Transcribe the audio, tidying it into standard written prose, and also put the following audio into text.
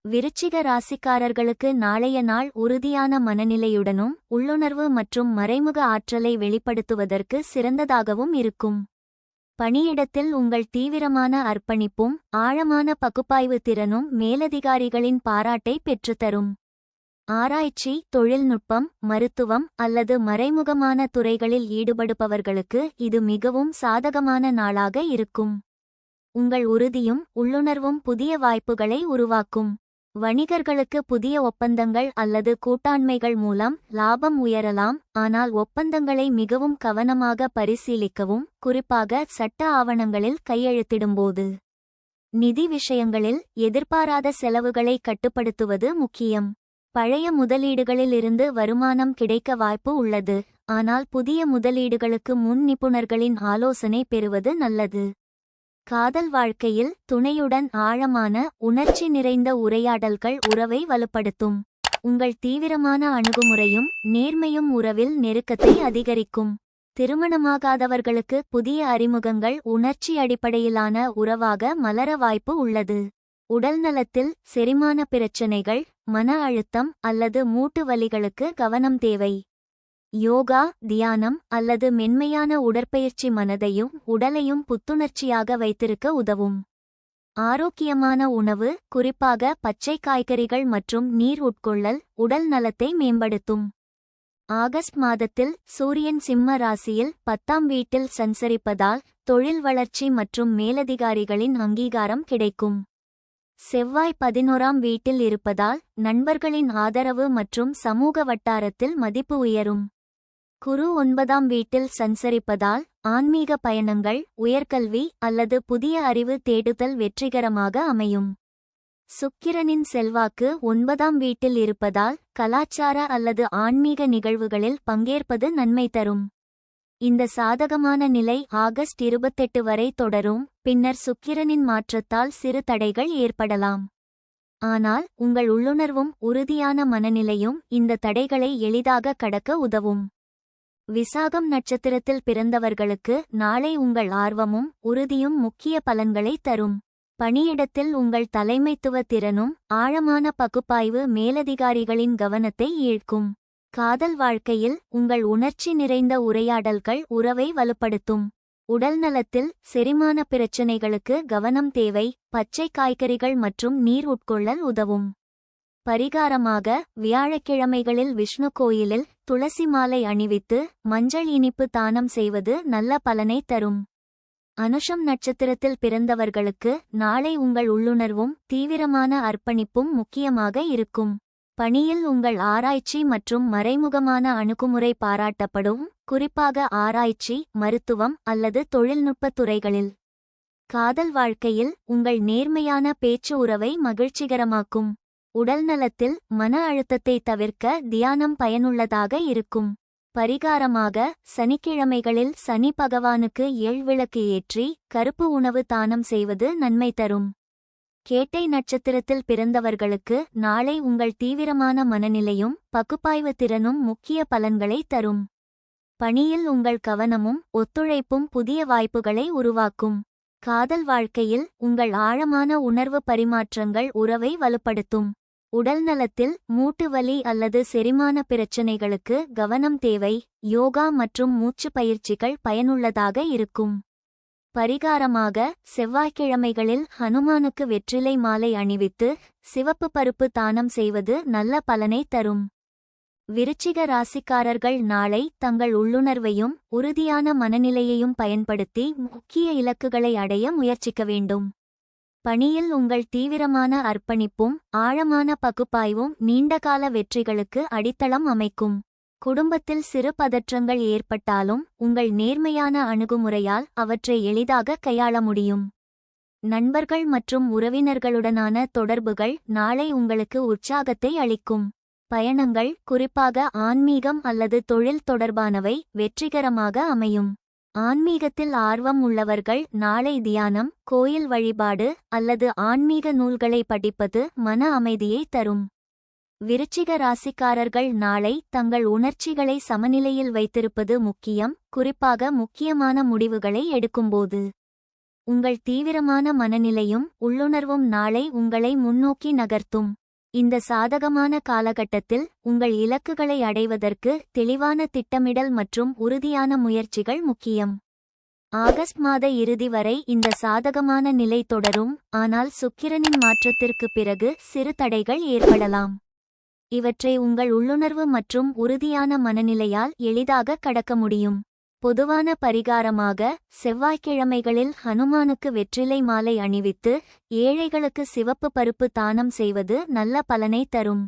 விருச்சிக ராசிக்காரர்களுக்கு நாளைய நாள் உறுதியான மனநிலையுடனும் உள்ளுணர்வு மற்றும் மறைமுக ஆற்றலை வெளிப்படுத்துவதற்கு சிறந்ததாகவும் இருக்கும். பணியிடத்தில் உங்கள் தீவிரமான அர்ப்பணிப்பும் ஆழமான பகுப்பாய்வு திறனும் மேலதிகாரிகளின் பாராட்டை பெற்றுத்தரும். ஆராய்ச்சி, தொழில்நுட்பம், மருத்துவம் அல்லது மறைமுகமான துறைகளில் ஈடுபடுபவர்களுக்கு இது மிகவும் சாதகமான நாளாக இருக்கும். உங்கள் உறுதியும் உள்ளுணர்வும் புதிய வாய்ப்புகளை உருவாக்கும். வணிகர்களுக்கு புதிய ஒப்பந்தங்கள் அல்லது கூட்டாண்மைகள் மூலம் லாபம் உயரலாம், ஆனால் ஒப்பந்தங்களை மிகவும் கவனமாக பரிசீலிக்கவும், குறிப்பாக சட்ட ஆவணங்களில் கையெழுத்திடும்போது. நிதி விஷயங்களில் எதிர்பாராத செலவுகளை கட்டுப்படுத்துவது முக்கியம். பழைய முதலீடுகளில் இருந்து வருமானம் கிடைக்க வாய்ப்பு உள்ளது, ஆனால் புதிய முதலீடுகளுக்கு முன் நிபுணர்களின் ஆலோசனை பெறுவது நல்லது. காதல் வாழ்க்கையில் துணையுடன் ஆழமான உணர்ச்சி நிறைந்த உரையாடல்கள் உறவை வலுப்படுத்தும். உங்கள் தீவிரமான அணுகுமுறையும் நேர்மையும் உறவில் நெருக்கத்தை அதிகரிக்கும். திருமணமாகாதவர்களுக்கு புதிய அறிமுகங்கள் உணர்ச்சி அடிப்படையிலான உறவாக மலர வாய்ப்பு உள்ளது. உடல்நலத்தில் செரிமான பிரச்சினைகள், மன அழுத்தம் அல்லது மூட்டு வலிகளுக்கு கவனம் தேவை. யோகா, தியானம் அல்லது மென்மையான உடற்பயிற்சி மனதையும் உடலையும் புத்துணர்ச்சியாக வைத்திருக்க உதவும். ஆரோக்கியமான உணவு, குறிப்பாக பச்சை காய்கறிகள் மற்றும் நீர் உட்கொள்ளல் உடல் நலத்தை மேம்படுத்தும். ஆகஸ்ட் மாதத்தில் சூரியன் சிம்ம ராசியில் 10ஆம் வீட்டில் சஞ்சரிப்பதால் தொழில் வளர்ச்சி மற்றும் மேலதிகாரிகளின் அங்கீகாரம் கிடைக்கும். செவ்வாய் 11ஆம் வீட்டில் இருப்பதால் நண்பர்களின் ஆதரவு மற்றும் சமூக வட்டாரத்தில் மதிப்பு உயரும். குரு 9ஆம் வீட்டில் சஞ்சரிப்பதால் ஆன்மீக பயணங்கள், உயர்கல்வி அல்லது புதிய அறிவு தேடுதல் வெற்றிகரமாக அமையும். சுக்கிரனின் செல்வாக்கு 9ஆம் வீட்டில் இருப்பதால் கலாச்சார அல்லது ஆன்மீக நிகழ்வுகளில் பங்கேற்பது நன்மை தரும். இந்த சாதகமான நிலை ஆகஸ்ட் 28 வரை தொடரும், பின்னர் சுக்கிரனின் மாற்றத்தால் சிறு தடைகள் ஏற்படலாம். ஆனால் உங்கள் உள்ளுணர்வும் உறுதியான மனநிலையும் இந்த தடைகளை எளிதாக கடக்க உதவும். விசாகம் நட்சத்திரத்தில் பிறந்தவர்களுக்கு நாளை உங்கள் ஆர்வமும் உறுதியும் முக்கிய பலன்களை தரும். பணியிடத்தில் உங்கள் தலைமைத்துவ திறனும் ஆழமான பகுப்பாய்வு மேலதிகாரிகளின் கவனத்தை ஈர்க்கும். காதல் வாழ்க்கையில் உங்கள் உணர்ச்சி நிறைந்த உரையாடல்கள் உறவை வலுப்படுத்தும். உடல்நலத்தில் செரிமான பிரச்சினைகளுக்கு கவனம் தேவை, பச்சை காய்கறிகள் மற்றும் நீர் உட்கொள்ளல் உதவும். பரிகாரமாக வியாழக்கிழமைகளில் விஷ்ணு கோயிலில் துளசி மாலை அணிவித்து மஞ்சள் இனிப்பு தானம் செய்வது நல்ல பலனை தரும். அனுஷம் நட்சத்திரத்தில் பிறந்தவர்களுக்கு நாளை உங்கள் உள்ளுணர்வும் தீவிரமான அர்ப்பணிப்பும் முக்கியமாக இருக்கும். பணியில் உங்கள் ஆராய்ச்சி மற்றும் மறைமுகமான அணுகுமுறை பாராட்டப்படும், குறிப்பாக ஆராய்ச்சி, மருத்துவம் அல்லது தொழில்நுட்பத் துறைகளில். காதல் வாழ்க்கையில் உங்கள் நேர்மையான பேச்சு உறவை மகிழ்ச்சிகரமாக்கும். உடல்நலத்தில் மன அழுத்தத்தை தவிர்க்க தியானம் பயனுள்ளதாக இருக்கும். பரிகாரமாக சனிக்கிழமைகளில் சனி பகவானுக்கு விளக்கு ஏற்றி கருப்பு உணவு தானம் செய்வது நன்மை தரும். கேட்டை நட்சத்திரத்தில் பிறந்தவர்களுக்கு நாளை உங்கள் தீவிரமான மனநிலையும் பகுப்பாய்வு திறனும் முக்கிய பலன்களை தரும். பணியில் உங்கள் கவனமும் ஒத்துழைப்பும் புதிய வாய்ப்புகளை உருவாக்கும். காதல் வாழ்க்கையில் உங்கள் ஆழமான உணர்வு பரிமாற்றங்கள் உறவை வலுப்படுத்தும். உடல்நலத்தில் மூட்டு வலி அல்லது செரிமான பிரச்சினைகளுக்கு கவனம் தேவை, யோகா மற்றும் மூச்சு பயிற்சிகள் பயனுள்ளதாக இருக்கும். பரிகாரமாக செவ்வாய்க்கிழமைகளில் ஹனுமானுக்கு வெற்றிலை மாலை அணிவித்து சிவப்பு பருப்பு தானம் செய்வது நல்ல பலனை தரும். விருச்சிக ராசிக்காரர்கள் நாளை தங்கள் உள்ளுணர்வையும் உறுதியான மனநிலையையும் பயன்படுத்தி முக்கிய இலக்குகளை அடைய முயற்சிக்க வேண்டும். பணியில் உங்கள் தீவிரமான அர்ப்பணிப்பும் ஆழமான பகுப்பாய்வும் நீண்டகால வெற்றிகளுக்கு அடித்தளம் அமைக்கும். குடும்பத்தில் சிறு பதற்றங்கள் ஏற்பட்டாலும் உங்கள் நேர்மையான அணுகுமுறையால் அவற்றை எளிதாக கையாள முடியும். நண்பர்கள் மற்றும் உறவினர்களுடனான தொடர்புகள் நாளை உங்களுக்கு உற்சாகத்தை அளிக்கும். பயணங்கள், குறிப்பாக ஆன்மீகம் அல்லது தொழில் தொடர்பானவை, வெற்றிகரமாக அமையும். ஆன்மீகத்தில் ஆர்வம் உள்ளவர்கள் நாளை தியானம், கோயில் வழிபாடு அல்லது ஆன்மீக நூல்களை படிப்பது மன அமைதியை தரும். விருச்சிக ராசிக்காரர்கள் நாளை தங்கள் உணர்ச்சிகளை சமநிலையில் வைத்திருப்பது முக்கியம், குறிப்பாக முக்கியமான முடிவுகளை எடுக்கும்போது. உங்கள் தீவிரமான மனநிலையும் உள்ளுணர்வும் நாளை உங்களை முன்னோக்கி நகர்த்தும். இந்த சாதகமான காலகட்டத்தில் உங்கள் இலக்குகளை அடைவதற்கு தெளிவான திட்டமிடல் மற்றும் உறுதியான முயற்சிகள் முக்கியம். ஆகஸ்ட் மாத இறுதி வரை இந்த சாதகமான நிலை தொடரும், ஆனால் சுக்கிரனின் மாற்றத்திற்குப் பிறகு சிறு தடைகள் ஏற்படலாம். இவற்றை உங்கள் உள்ளுணர்வு மற்றும் உறுதியான மனநிலையால் எளிதாக கடக்க முடியும். பொதுவான பரிகாரமாக செவ்வாய்க்கிழமைகளில் ஹனுமானுக்கு வெற்றிலை மாலை அணிவித்து ஏழைகளுக்கு சிவப்பு பருப்பு தானம் செய்வது நல்ல பலனை தரும்.